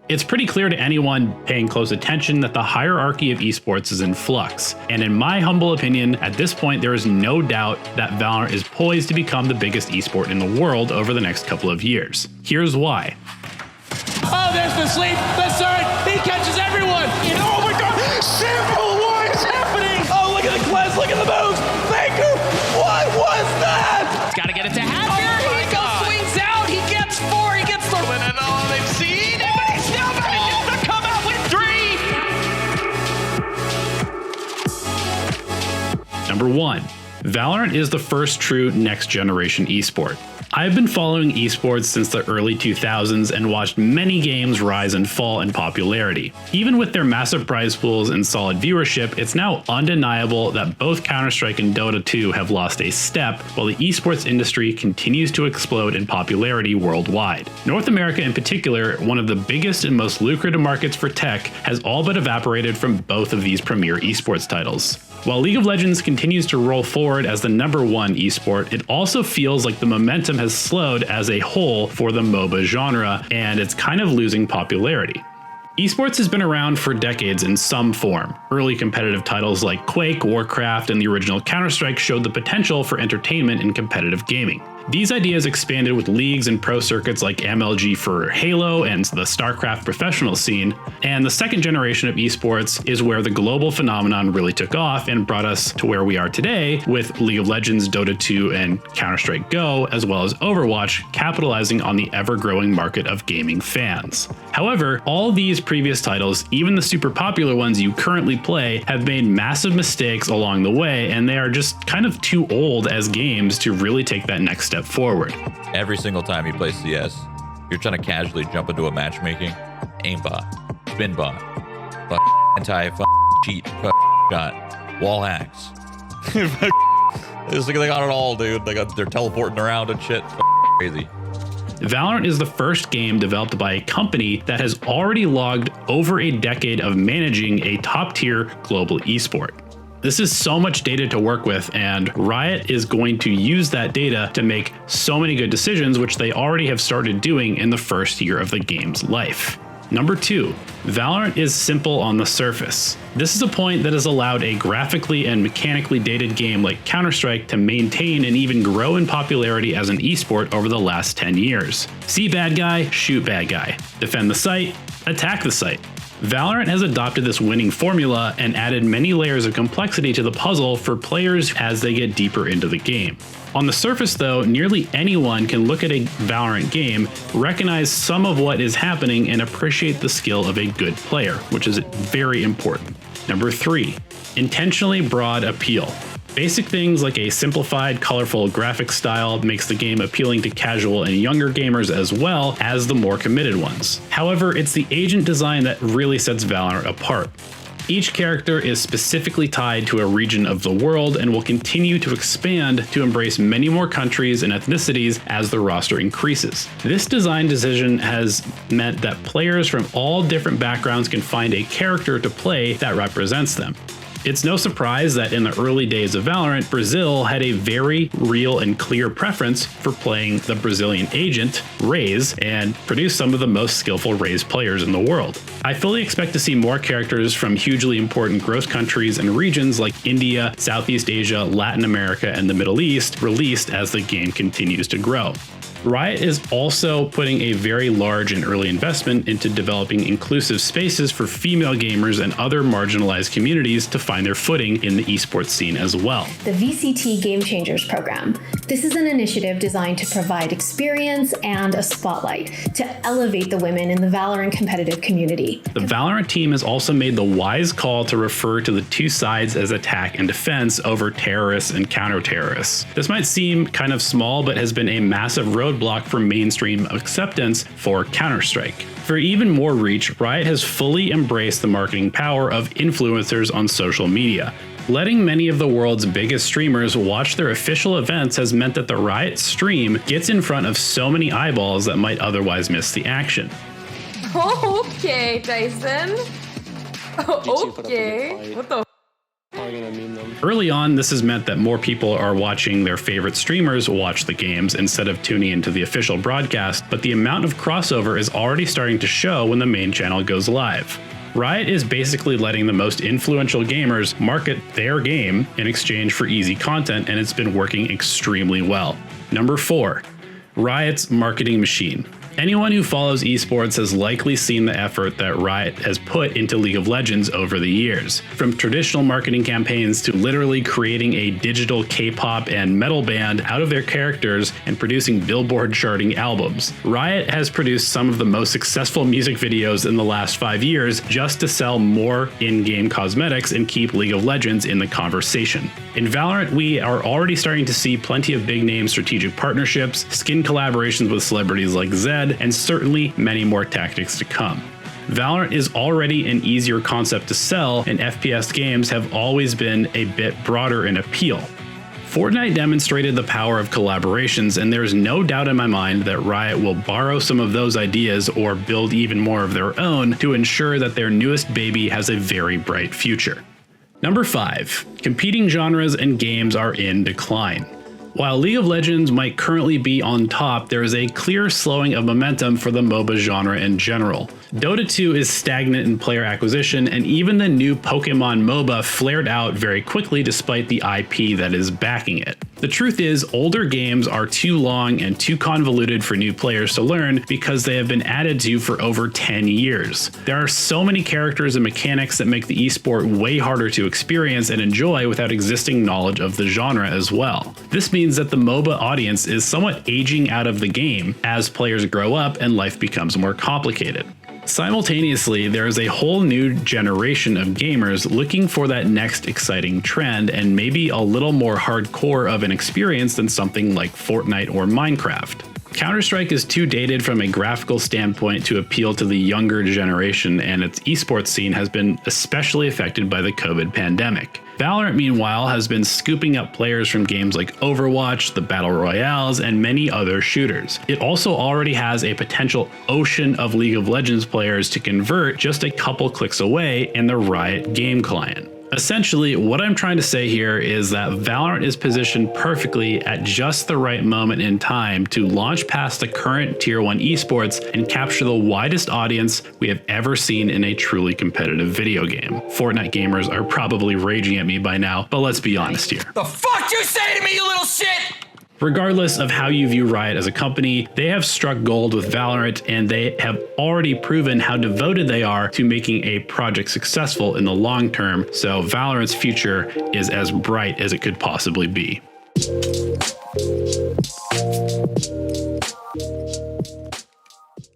It's pretty clear to anyone paying close attention that the hierarchy of esports is in flux, and in my humble opinion, at this point there is no doubt that Valorant is poised to become the biggest esport in the world over the next couple of years. Here's why. Oh, there's the sleep, the surge, he catches everyone! And oh my god, Simple, what is happening? Oh, look at the cleanse, look at the moves! Faker, what was that? He's gotta get it to Hacker, he goes, swings out, he gets 4, he gets the win, and oh, they've seen it, but he's still manages to come out with 3! Number 1. Valorant is the first true next-generation esport. I've been following esports since the early 2000s and watched many games rise and fall in popularity. Even with their massive prize pools and solid viewership, it's now undeniable that both Counter-Strike and Dota 2 have lost a step, while the esports industry continues to explode in popularity worldwide. North America in particular, one of the biggest and most lucrative markets for tech, has all but evaporated from both of these premier esports titles. While League of Legends continues to roll forward as the #1 esport, it also feels like the momentum has slowed as a whole for the MOBA genre, and it's kind of losing popularity. Esports has been around for decades in some form. Early competitive titles like Quake, Warcraft, and the original Counter-Strike showed the potential for entertainment in competitive gaming. These ideas expanded with leagues and pro circuits like MLG for Halo and the StarCraft professional scene, and the second generation of esports is where the global phenomenon really took off and brought us to where we are today with League of Legends, Dota 2, and Counter-Strike Go, as well as Overwatch, capitalizing on the ever-growing market of gaming fans. However, all these previous titles, even the super popular ones you currently play, have made massive mistakes along the way, and they are just kind of too old as games to really take that next step forward. Every single time you play CS, you're trying to casually jump into a matchmaking, aimbot, spinbot, cheat, shot, wall hacks. They got it all, dude. They're teleporting around and shit. Crazy. Valorant is the first game developed by a company that has already logged over a decade of managing a top-tier global esport. This is so much data to work with, and Riot is going to use that data to make so many good decisions, which they already have started doing in the first year of the game's life. Number 2, Valorant is simple on the surface. This is a point that has allowed a graphically and mechanically dated game like Counter-Strike to maintain and even grow in popularity as an esport over the last 10 years. See bad guy, shoot bad guy. Defend the site, attack the site. Valorant has adopted this winning formula and added many layers of complexity to the puzzle for players as they get deeper into the game. On the surface though, nearly anyone can look at a Valorant game, recognize some of what is happening, and appreciate the skill of a good player, which is very important. Number 3, intentionally broad appeal. Basic things like a simplified, colorful graphic style makes the game appealing to casual and younger gamers as well as the more committed ones. However, it's the agent design that really sets Valorant apart. Each character is specifically tied to a region of the world and will continue to expand to embrace many more countries and ethnicities as the roster increases. This design decision has meant that players from all different backgrounds can find a character to play that represents them. It's no surprise that in the early days of Valorant, Brazil had a very real and clear preference for playing the Brazilian agent, Raze, and produced some of the most skillful Raze players in the world. I fully expect to see more characters from hugely important growth countries and regions like India, Southeast Asia, Latin America, and the Middle East released as the game continues to grow. Riot is also putting a very large and early investment into developing inclusive spaces for female gamers and other marginalized communities to find their footing in the esports scene as well. The VCT Game Changers program. This is an initiative designed to provide experience and a spotlight to elevate the women in the Valorant competitive community. The Valorant team has also made the wise call to refer to the two sides as attack and defense over terrorists and counter-terrorists. This might seem kind of small, but has been a massive roadblock for mainstream acceptance for Counter-Strike. For even more reach, Riot has fully embraced the marketing power of influencers on social media. Letting many of the world's biggest streamers watch their official events has meant that the Riot stream gets in front of so many eyeballs that might otherwise miss the action. Okay, Tyson. Okay. What the probably gonna meme them. Early on, this has meant that more people are watching their favorite streamers watch the games instead of tuning into the official broadcast, but the amount of crossover is already starting to show when the main channel goes live. Riot is basically letting the most influential gamers market their game in exchange for easy content, and it's been working extremely well. Number 4, Riot's marketing machine. Anyone who follows esports has likely seen the effort that Riot has put into League of Legends over the years. From traditional marketing campaigns to literally creating a digital K-pop and metal band out of their characters and producing Billboard charting albums. Riot has produced some of the most successful music videos in the last 5 years just to sell more in-game cosmetics and keep League of Legends in the conversation. In Valorant, we are already starting to see plenty of big-name strategic partnerships, skin collaborations with celebrities like Zed, and certainly many more tactics to come. Valorant is already an easier concept to sell, and FPS games have always been a bit broader in appeal. Fortnite demonstrated the power of collaborations, and there's no doubt in my mind that Riot will borrow some of those ideas or build even more of their own to ensure that their newest baby has a very bright future. Number 5, competing genres and games are in decline. While League of Legends might currently be on top, there is a clear slowing of momentum for the MOBA genre in general. Dota 2 is stagnant in player acquisition, and even the new Pokemon MOBA flared out very quickly despite the IP that is backing it. The truth is, older games are too long and too convoluted for new players to learn because they have been added to for over 10 years. There are so many characters and mechanics that make the esport way harder to experience and enjoy without existing knowledge of the genre as well. This means that the MOBA audience is somewhat aging out of the game as players grow up and life becomes more complicated. Simultaneously, there is a whole new generation of gamers looking for that next exciting trend and maybe a little more hardcore of an experience than something like Fortnite or Minecraft. Counter-Strike is too dated from a graphical standpoint to appeal to the younger generation, and its esports scene has been especially affected by the COVID pandemic. Valorant, meanwhile, has been scooping up players from games like Overwatch, the Battle Royales, and many other shooters. It also already has a potential ocean of League of Legends players to convert just a couple clicks away in the Riot game client. Essentially, what I'm trying to say here is that Valorant is positioned perfectly at just the right moment in time to launch past the current Tier 1 esports and capture the widest audience we have ever seen in a truly competitive video game. Fortnite gamers are probably raging at me by now, but let's be honest here. The fuck you say to me, you little shit? Regardless of how you view Riot as a company, they have struck gold with Valorant, and they have already proven how devoted they are to making a project successful in the long term, so Valorant's future is as bright as it could possibly be.